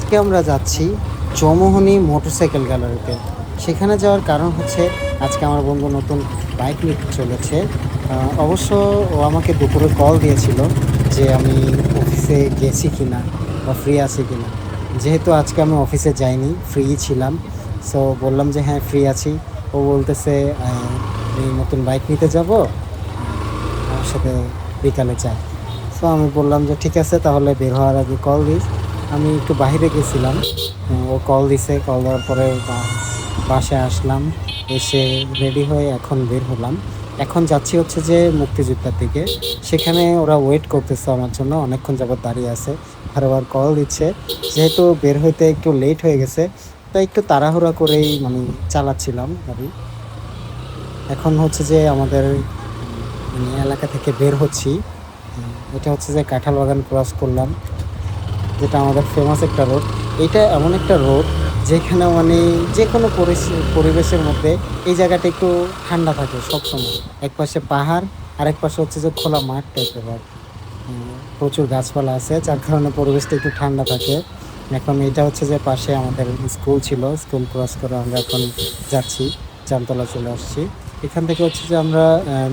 আজকে আমরা যাচ্ছি চৌমুহনী মোটরসাইকেল গ্যালারিতে। সেখানে যাওয়ার কারণ হচ্ছে আজকে আমার বন্ধু নতুন বাইক নিতে চলেছে। অবশ্য ও আমাকে দুপুরে কল দিয়েছিল যে আমি অফিসে গেছি কিনা বা ফ্রি আছি কিনা। যেহেতু আজকে আমি অফিসে যাইনি, ফ্রি ছিলাম, সো বললাম যে হ্যাঁ ফ্রি আছি। ও বলতেছে আমি নতুন বাইক নিতে যাব, আমার সাথে বিকালে যাই। সো আমি বললাম যে ঠিক আছে, তাহলে বের হওয়ার আগে কল দিস। আমি একটু বাইরে গেছিলাম, ও কল দিছে, কল দেওয়ার পরে বাসায় আসলাম। এসে রেডি হয়ে এখন বের হলাম। এখন যাচ্ছি হচ্ছে যে মুক্তিযোদ্ধার দিকে। সেখানে ওরা ওয়েট করতেছে আমার জন্য, অনেকক্ষণ যাবত দাঁড়িয়ে আছে, বারবার কল দিচ্ছে। যেহেতু বের হইতে একটু লেট হয়ে গেছে, তাই একটু তাড়াহুড়া করেই মানে চালাচ্ছিলাম গাড়ি। এখন হচ্ছে যে আমাদের মানে এলাকা থেকে বের হচ্ছি। এটা হচ্ছে যে কাঁঠাল বাগান ক্রস করলাম, যেটা আমাদের ফেমাস একটা রোড। এটা এমন একটা রোড যেখানে মানে যে কোনো পরিবেশের মধ্যে এই জায়গাটা একটু ঠান্ডা থাকে সবসময়। এক পাশে পাহাড়, আরেক পাশে হচ্ছে যে খোলা মাঠ টাইপের আর প্রচুর গাছপালা আছে, যার কারণে পরিবেশটা একটু ঠান্ডা থাকে। এখন এটা হচ্ছে যে পাশে আমাদের স্কুল ছিল, স্কুল ক্রস করে আমরা এখন যাচ্ছি, জামতলা চলে আসছি। এখান থেকে হচ্ছে যে আমরা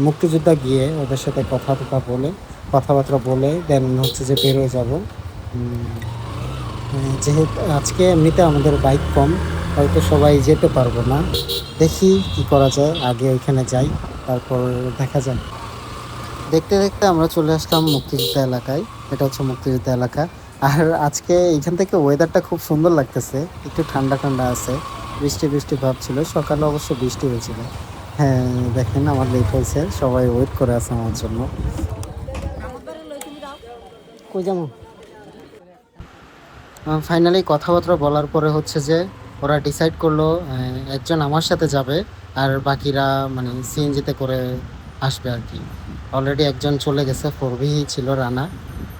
মুক্তিযোদ্ধা গিয়ে ওদের সাথে কথাবার্তা বলে দেন হচ্ছে যে বেরোয় যাব। যেহেতু আজকে এমনিতে আমাদের বাইক কম, হয়তো সবাই যেতে পারবো না। দেখি কি করা যায়, আগে ওইখানে যাই, তারপর দেখা যাক। দেখতে দেখতে আমরা চলে আসলাম মুক্তিযোদ্ধা এলাকায়। এটা হচ্ছে মুক্তিযোদ্ধা এলাকা। আর আজকে এখান থেকে ওয়েদারটা খুব সুন্দর লাগতেছে, একটু ঠান্ডা ঠান্ডা আছে, বৃষ্টি বৃষ্টি ভাব ছিল, সকালে অবশ্য বৃষ্টি হয়েছিল। হ্যাঁ, দেখেন আমার লেট হয়েছে, সবাই ওয়েট করে আছে আমার জন্য। কই যাবো? ফাইনালি কথাবার্তা বলার পরে হচ্ছে যে ওরা ডিসাইড করলো একজন আমার সাথে যাবে, আর বাকিরা মানে সিএনজিতে করে আসবে আর কি। অলরেডি একজন চলে গেছে, ফোরভি ছিল, রানা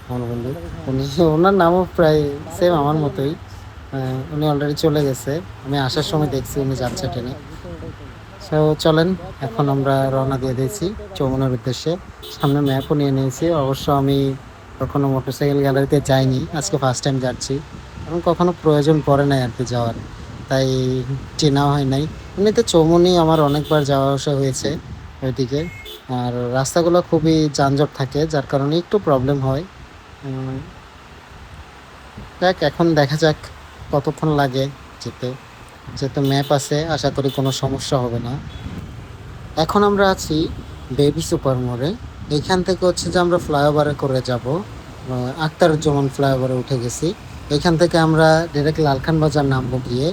আমার বন্ধু। উনি, ওনার নামও প্রায় সেম আমার মতোই। উনি অলরেডি চলে গেছে, আমি আসার সময় দেখছি উনি যাচ্ছে ট্রেনে। সো চলেন, এখন আমরা রওনা দিয়ে দিয়েছি চৌমুহনীর উদ্দেশ্যে। সামনে ম্যাপও নিয়ে নিয়েছি। অবশ্য আমি কখনো মোটরসাইকেল গ্যালারিতে যাইনি, আজকে ফার্স্ট টাইম যাচ্ছি, এবং কখনো প্রয়োজন পড়ে নাই আর কি যাওয়ার, তাই চেনা হয় নাই। এমনিতে চৌমুহনী আমার অনেকবার যাওয়া আসা হয়েছে ওইদিকে। আর রাস্তাগুলো খুবই যানজট থাকে, যার কারণে একটু প্রবলেম হয়। দেখ, এখন দেখা যাক কতক্ষণ লাগে যেতে। যেহেতু ম্যাপ আছে, আশা করি কোনো সমস্যা হবে না। এখন আমরা আছি বেবি সুপার মোড়ে। এইখান থেকে হচ্ছে যে আমরা ফ্লাইওভারে করে যাব, আখতারুজ্জামান ফ্লাইওভারে উঠে গেছি। এখান থেকে আমরা ডিরেক্ট লালখান বাজার নামবো, গিয়ে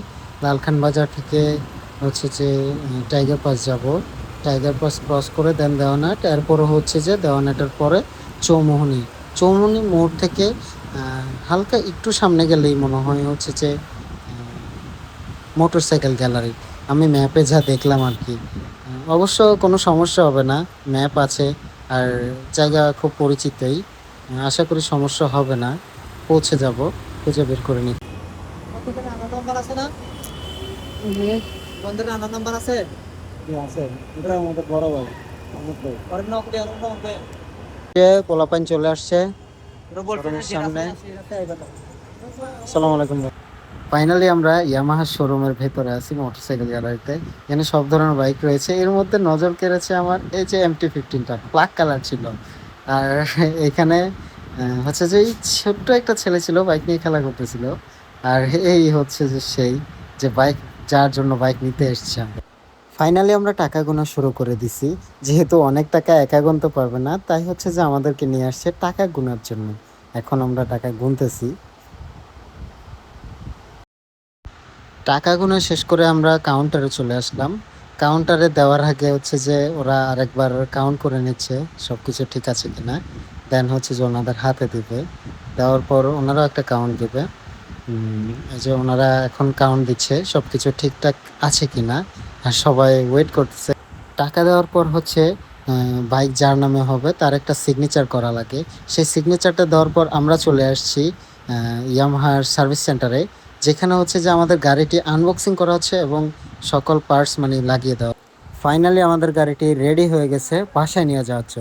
লালখান বাজার থেকে হচ্ছে যে টাইগার পাস যাব। টাইগার পাস ক্রস করে দেন দেওয়ানাট, এরপরে হচ্ছে যে দেওয়ানাটের পরে চৌমুহনী। চৌমুহনী মোড় থেকে হালকা একটু সামনে গেলেই মনে হয় হচ্ছে যে মোটরসাইকেল গ্যালারি। আমি ম্যাপে যা দেখলাম আর কি। অবশ্য কোনো সমস্যা হবে না, ম্যাপ আছে, আর জায়গা খুব পরিচিতই। আশা করি সমস্যা হবে না, পৌঁছে যাব, খুঁজে বের করে নিই। আছে না বন্ধুরা, আধার নাম্বার আছে? আছে, এটা আমাদের বড় ভাই। পোলাপাইন চলে আসছে সামনে। আসসালামু আলাইকুম। ফাইনালি আমরা ইয়ামাহা শোরুমের ভেতরে আছি, মোটরসাইকেল গ্যালারিতে। এখানে সব ধরনের বাইক রয়েছে, এর মধ্যে নজর কেড়েছে আমার এই যে MT-15টা, ব্ল্যাক কালার ছিল। আর এখানে হচ্ছে যে এই ছোট্ট একটা ছেলে ছিল, বাইক নিয়ে খেলা করতেছিল। আর এই হচ্ছে যে সেই যে বাইক, যার জন্য বাইক নিতে এসছে। ফাইনালি আমরা টাকা গোনা শুরু করে দিছি। যেহেতু অনেক টাকা একা গুনতে পারবে না, তাই হচ্ছে যে আমাদেরকে নিয়ে আসছে টাকা গোনার জন্য। এখন আমরা টাকা গুনতেছি। টাকা গোনা শেষ করে আমরা কাউন্টারে চলে আসলাম। কাউন্টারে দেওয়ার আগে হচ্ছে যে ওরা আরেকবার কাউন্ট করে নিচ্ছে সব কিছু ঠিক আছে কিনা, দেন হচ্ছে যে ওনাদের হাতে দিবে। দেওয়ার পর ওনারাও একটা কাউন্ট দিবে। এই যে ওনারা এখন কাউন্ট দিচ্ছে সব কিছু ঠিকঠাক আছে কিনা, আর সবাই ওয়েট করতেছে। টাকা দেওয়ার পর হচ্ছে বাইক যার নামে হবে তার একটা সিগনেচার করা লাগে। সেই সিগনেচারটা দেওয়ার পর আমরা চলে আসছি ইয়ামাহার সার্ভিস সেন্টারে, যেখানে হচ্ছে যে আমাদের গাড়িটি আনবক্সিং করা হচ্ছে এবং সকল পার্টস মানে লাগিয়ে দেওয়া। ফাইনালি আমাদের গাড়িটি রেডি হয়ে গেছে বাসায় নিয়ে যাওয়ার জন্য।